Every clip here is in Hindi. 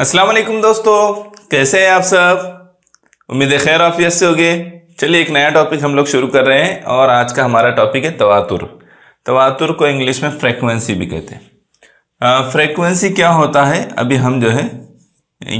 अस्सलाम वालेकुम दोस्तों, कैसे हैं आप सब। उम्मीद है खैर आफियत से होगे। चलिए एक नया टॉपिक हम लोग शुरू कर रहे हैं और आज का हमारा टॉपिक है तवातुर। तवातुर को इंग्लिश में फ्रेक्वेंसी भी कहते हैं। फ्रेक्वेंसी क्या होता है अभी हम जो है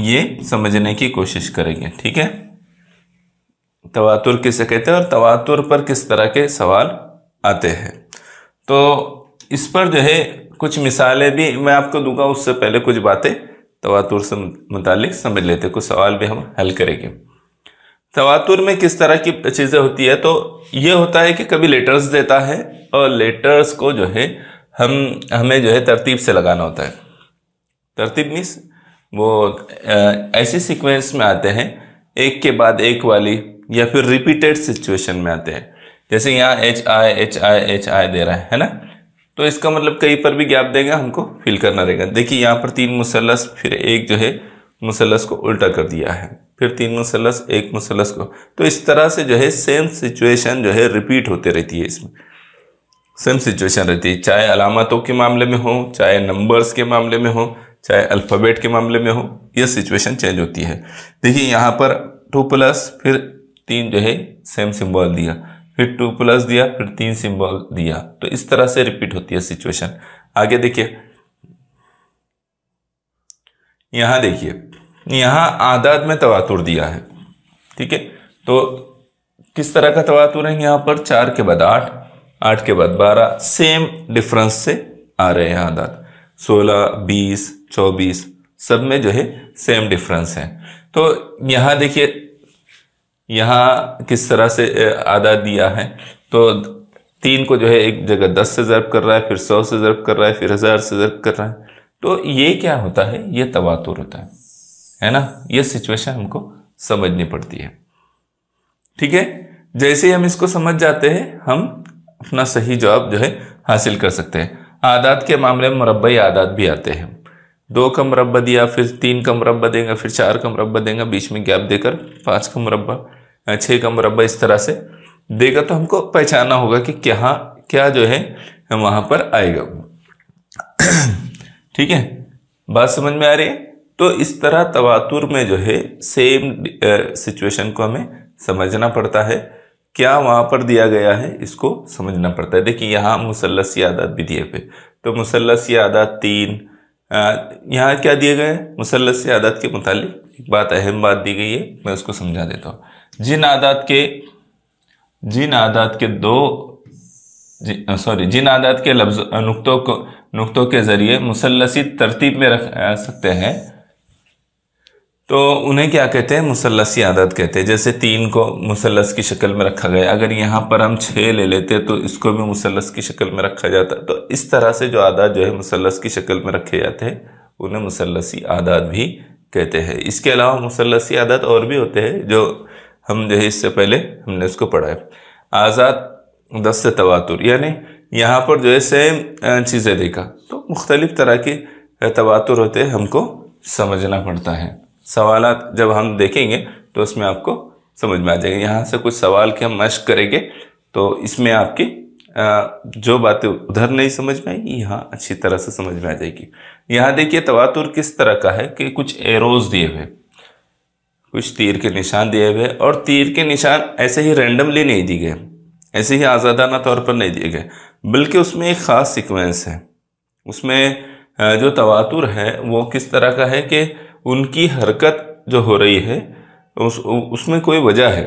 ये समझने की कोशिश करेंगे, ठीक है। तवातुर किसे कहते हैं और तवातुर पर किस तरह के सवाल आते हैं, तो इस पर जो है कुछ मिसालें भी मैं आपको दूंगा। उससे पहले कुछ बातें तवातुर से मुतालिक समझ लेते, कुछ सवाल भी हम हल करेंगे। तवातुर में किस तरह की चीज़ें होती है, तो ये होता है कि कभी लेटर्स देता है और लेटर्स को जो है हमें जो है तरतीब से लगाना होता है। तरतीब मीन्स वो ऐसी सीक्वेंस में आते हैं एक के बाद एक वाली, या फिर रिपीटेड सिचुएशन में आते हैं। जैसे यहाँ H I H I H I दे रहा है ना, तो इसका मतलब कहीं पर भी गैप देगा हमको फिल करना रहेगा। देखिए यहाँ पर 3 मुसल्लस, फिर एक जो है मुसल्लस को उल्टा कर दिया है, फिर 3 मुसल्लस, एक मुसल्लस को, तो इस तरह से जो है सेम सिचुएशन जो है रिपीट होते रहती है। इसमें सेम सिचुएशन रहती है, चाहे अलामतों के मामले में हो, चाहे नंबर्स के मामले में हो, चाहे अल्फ़ाबेट के मामले में हो, यह सिचुएशन चेंज होती है। देखिए यहाँ पर 2 प्लस फिर 3 जो है सेम सिंबल दिया, फिर 2 प्लस दिया, फिर 3 सिंबल दिया, तो इस तरह से रिपीट होती है सिचुएशन। आगे देखिए, यहां देखिए, यहां आदाद में तवातुर दिया है, ठीक है। तो किस तरह का तवातुर है, यहां पर 4 के बाद 8, 8 के बाद 12, सेम डिफरेंस से आ रहे हैं आदाद। 16, 20, 24 सब में जो है सेम डिफरेंस है। तो यहां देखिए, यहाँ किस तरह से आधा दिया है, तो 3 को जो है एक जगह 10 से ज़र्ब कर रहा है, फिर 100 से ज़र्ब कर रहा है, फिर 1000 से ज़र्ब कर रहा है। तो ये क्या होता है, ये तवातुर होता है ना। ये सिचुएशन हमको समझनी पड़ती है, ठीक है। जैसे ही हम इसको समझ जाते हैं, हम अपना सही जवाब जो है हासिल कर सकते हैं। आदाद के मामले में मुरब्बई आदाद भी आते हैं। 2 का मुरब्बा दिया, फिर 3 का मुरब्बा देगा, फिर 4 का मुरब्बा देगा, बीच में गैप देकर 5 का मुरब्बा, 6 का मुरब्बा, इस तरह से देगा। तो हमको पहचानना होगा कि क्या क्या जो है वहां पर आएगा। ठीक है, बात समझ में आ रही है। तो इस तरह तवातुर में जो है सेम सिचुएशन को हमें समझना पड़ता है, क्या वहां पर दिया गया है इसको समझना पड़ता है। देखिए यहाँ मुसल्लसी आदाद भी दिए हुए, तो मुसल्लसी आदाद 3, यहाँ क्या दिए गए हैं, मुसल्लसी आदाद के मुतालिक एक बात, अहम बात दी गई है, मैं उसको समझा देता हूँ। जिन आदाद के लफ्ज नुक्तों के जरिए मुसल्लसी तरतीब में रख सकते हैं, तो उन्हें क्या कहते हैं, मुसल्लसी आदाद कहते हैं। जैसे 3 को मुसल्लस की शक्ल में रखा गया, अगर यहाँ पर हम 6 ले लेते तो इसको भी मुसल्लस की शक्ल में रखा जाता। तो इस तरह से जो आदाद जो है मुसल्लस की शक्ल में रखे जाते हैं, उन्हें मुसल्लसी आदाद भी कहते हैं। इसके अलावा मुसल्लसी आदाद और भी होते हैं, जो हम जो है इससे पहले हमने उसको पढ़ा है। आज़ाद 10 से तवातुर, यानी यहाँ पर जो है सेम चीज़ें देखा, तो मुख्तलिफ तरह की तवातुर होते हैं, हमको समझना पड़ता है। सवालात जब हम देखेंगे तो उसमें आपको समझ में आ जाएगा। यहाँ से कुछ सवाल के हम मश्क करेंगे, तो इसमें आपकी जो बातें उधर नहीं समझ में आएगी, यहाँ अच्छी तरह से समझ में आ जाएगी। यहाँ देखिए तवातुर किस तरह का है कि कुछ एरोज दिए हुए, कुछ तीर के निशान दिए हुए, और तीर के निशान ऐसे ही रैंडमली नहीं दिए गए, ऐसे ही आज़ादाना तौर पर नहीं दिए गए, बल्कि उसमें एक ख़ास सीक्वेंस है। उसमें जो तवातुर है वो किस तरह का है कि उनकी हरकत जो हो रही है उसमें कोई वजह है,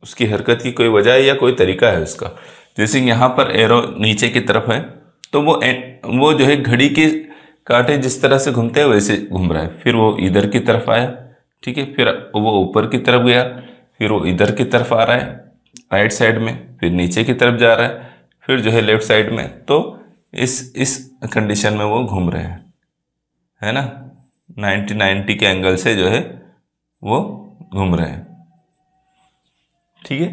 उसकी हरकत की कोई वजह है या कोई तरीका है उसका। जैसे यहाँ पर एरो नीचे की तरफ है, तो वो जो है घड़ी के कांटे जिस तरह से घूमते हैं वैसे घूम रहा है। फिर वो इधर की तरफ आया, ठीक है, फिर वो ऊपर की तरफ गया, फिर वो इधर की तरफ आ रहा है राइट साइड में, फिर नीचे की तरफ जा रहा है, फिर जो है लेफ्ट साइड में। तो इस कंडीशन में वो घूम रहे हैं, है ना। 90 के एंगल से जो है वो घूम रहे हैं, ठीक है,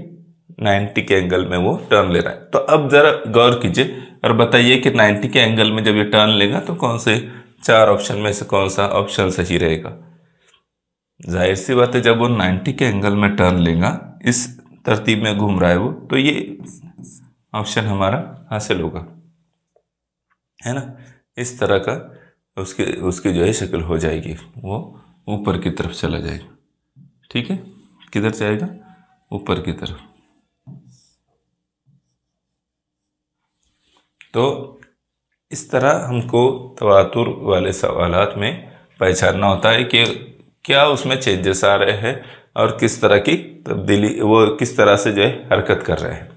90 के एंगल में वो टर्न ले रहा है। तो अब जरा गौर कीजिए और बताइए कि 90 के एंगल में जब ये टर्न लेगा तो कौन से 4 ऑप्शन में से कौन सा ऑप्शन सही रहेगा। जाहिर सी बात है, जब वो 90 के एंगल में टर्न लेगा, इस तरतीब में घूम रहा है वो, तो ये ऑप्शन हमारा हासिल होगा, है ना। इस तरह का उसकी जो है शक्ल हो जाएगी, वो ऊपर की तरफ चला जाएगा। ठीक है, किधर जाएगा? ऊपर की तरफ। तो इस तरह हमको तवातुर वाले सवालात में पहचानना होता है कि क्या उसमें चेंजेस आ रहे हैं और किस तरह की तब्दीली, वो किस तरह से जो है हरकत कर रहे हैं।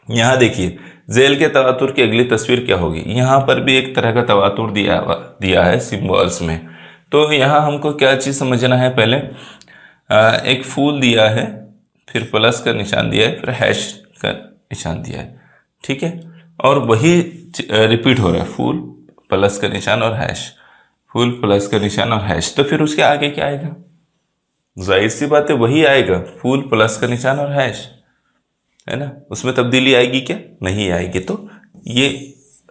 यहाँ देखिए झेल के तवातुर की अगली तस्वीर क्या होगी। यहाँ पर भी एक तरह का तवातुर दिया है सिंबल्स में। तो यहाँ हमको क्या चीज़ समझना है, पहले एक फूल दिया है, फिर प्लस का निशान दिया है, फिर हैश का निशान दिया है। ठीक है, और वही रिपीट हो रहा है, फूल प्लस का निशान और हैश, फूल प्लस का निशान और हैश। तो फिर उसके आगे क्या आएगा? जाहिर सी बात है वही आएगा, फूल प्लस का निशान और हैश, है ना। उसमें तब्दीली आएगी क्या? नहीं आएगी। तो ये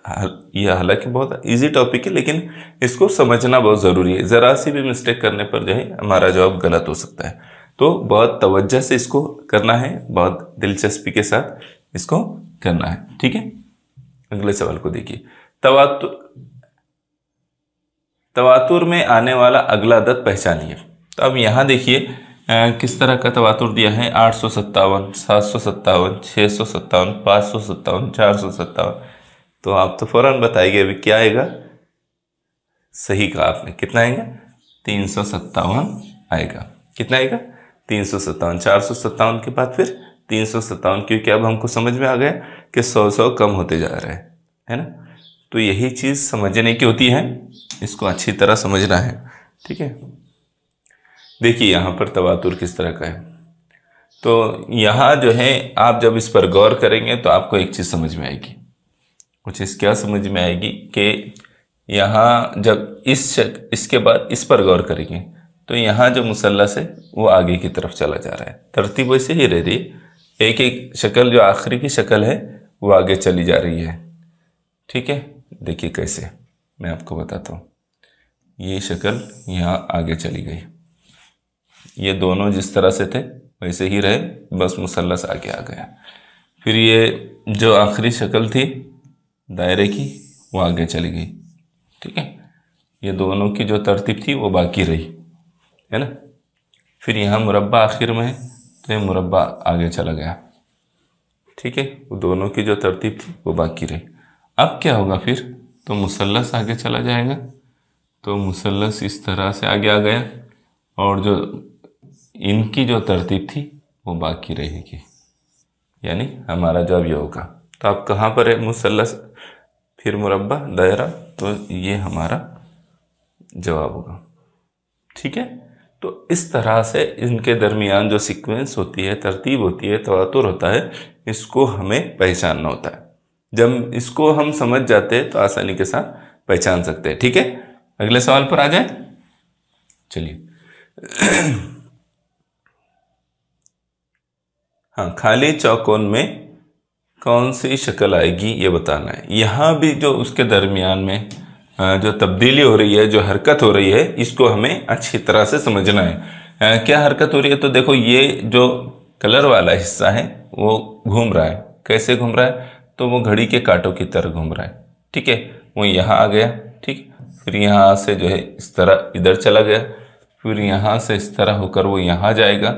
हालांकि बहुत इजी टॉपिक है, लेकिन इसको समझना बहुत ज़रूरी है। ज़रा सी भी मिस्टेक करने पर जो है हमारा जवाब गलत हो सकता है। तो बहुत तवज्जो से इसको करना है, बहुत दिलचस्पी के साथ इसको करना है। ठीक है, अगले सवाल को देखिए। तवातुर में आने वाला अगला अदद पहचानिए। तो अब यहाँ देखिए किस तरह का तवातुर दिया है। 857, 757, 657, 557, 457। तो आप तो फौरन बताइए अभी क्या आएगा। सही कहा आपने, कितना आएगा? 357 आएगा। कितना आएगा? 357। 457 के बाद फिर 357, क्योंकि अब हमको समझ में आ गया कि 100 कम होते जा रहा है ना। तो यही चीज़ समझने की होती है, इसको अच्छी तरह समझना है। ठीक है, देखिए यहाँ पर तवातुर किस तरह का है। तो यहाँ जो है आप जब इस पर गौर करेंगे तो आपको एक चीज़ समझ में आएगी। कुछ इस क्या समझ में आएगी कि यहाँ जब इसके बाद इस पर गौर करेंगे तो यहाँ जो मुसल्लस है वो आगे की तरफ चला जा रहा है। तरतीब वैसे ही रह रही है, एक एक शक्ल जो आखिरी की शक्ल है वो आगे चली जा रही है। ठीक है, देखिए कैसे, मैं आपको बताता हूँ। ये शक्ल यहाँ आगे चली गई, ये दोनों जिस तरह से थे वैसे ही रहे, बस मुसल्लस आगे आ गया। फिर ये जो आखिरी शक्ल थी दायरे की वो आगे चली गई। ठीक है, ये दोनों की जो तरतीब थी वो बाकी रही, है ना। फिर यहाँ मुरब्बा आखिर में है तो ये मुरब्बा आगे चला गया। ठीक है, वो दोनों की जो तरतीब थी वो बाकी रही। अब क्या होगा फिर? तो मुसल्लस आगे चला जाएगा, तो मुसल्लस इस तरह से आगे आ गया और जो इनकी जो तरतीब थी वो बाकी रहेगी, यानी हमारा जवाब ये होगा। तो अब कहाँ पर है? मुसल्लस, फिर मुरब्बा, दायरा, तो ये हमारा जवाब होगा। ठीक है, तो इस तरह से इनके दरमियान जो सीक्वेंस होती है, तरतीब होती है, तवातुर होता है, इसको हमें पहचानना होता है। जब इसको हम समझ जाते हैं तो आसानी के साथ पहचान सकते हैं। ठीक है, अगले सवाल पर आ जाए। चलिए हाँ, खाली चौकोन में कौन सी शक्ल आएगी ये बताना है। यहाँ भी जो उसके दरमियान में जो तब्दीली हो रही है, जो हरकत हो रही है, इसको हमें अच्छी तरह से समझना है। क्या हरकत हो रही है? तो देखो ये जो कलर वाला हिस्सा है वो घूम रहा है। कैसे घूम रहा है? तो वो घड़ी के कांटों की तरह घूम रहा है। ठीक है, वो यहाँ आ गया, ठीक, फिर यहाँ से जो है इस तरह इधर चला गया, फिर यहाँ से इस तरह होकर वो यहाँ जाएगा,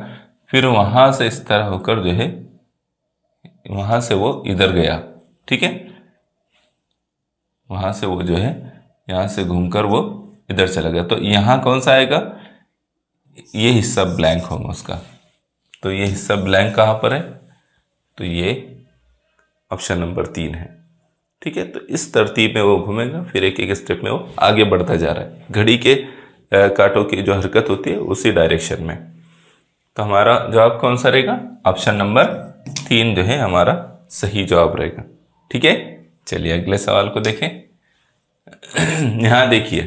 फिर वहाँ से इस तरह होकर जो है वहाँ से वो इधर गया। ठीक है, वहाँ से वो जो है यहाँ से घूमकर वो इधर चला गया। तो यहाँ कौन सा आएगा? ये हिस्सा ब्लैंक होगा उसका। तो ये हिस्सा ब्लैंक कहाँ पर है? तो ये ऑप्शन नंबर 3 है। ठीक है, तो इस तरतीब में वो घूमेगा, फिर एक एक स्टेप में वो आगे बढ़ता जा रहा है, घड़ी के कांटों की जो हरकत होती है उसी डायरेक्शन में। तो हमारा जवाब कौन सा रहेगा? ऑप्शन नंबर 3 जो है हमारा सही जवाब रहेगा। ठीक है, चलिए अगले सवाल को देखें। यहाँ देखिए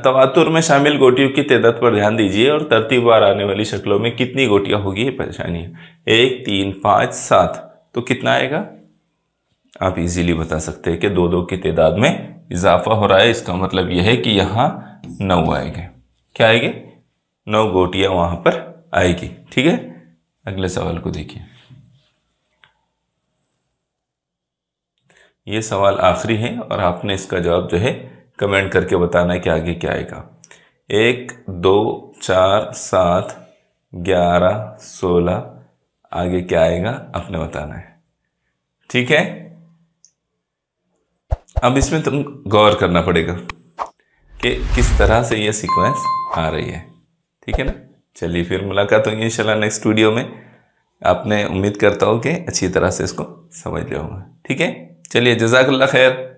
तवातुर में शामिल गोटियों की तादाद पर ध्यान दीजिए और तरतीबवार आने वाली शक्लों में कितनी गोटियां होगी ये पहचानिए। 1, 3, 5, 7, तो कितना आएगा? आप इजीली बता सकते हैं कि 2-2 की तादाद में इजाफा हो रहा है। इसका मतलब यह है कि यहाँ 9 आएंगे। क्या आएंगे? 9 गोटियां वहां पर आएगी। ठीक है, अगले सवाल को देखिए। ये सवाल आखिरी है और आपने इसका जवाब जो है कमेंट करके बताना है कि आगे क्या आएगा। 1 2 4 7 11 16 आगे क्या आएगा आपने बताना है। ठीक है, अब इसमें तुम गौर करना पड़ेगा कि किस तरह से ये सीक्वेंस आ रही है। ठीक है ना, चलिए फिर मुलाकात होगी इंशाल्लाह नेक्स्ट वीडियो में। आपने उम्मीद करता हूँ कि अच्छी तरह से इसको समझ लिया होगा। ठीक है, चलिए जज़ाकल्लाह खैर।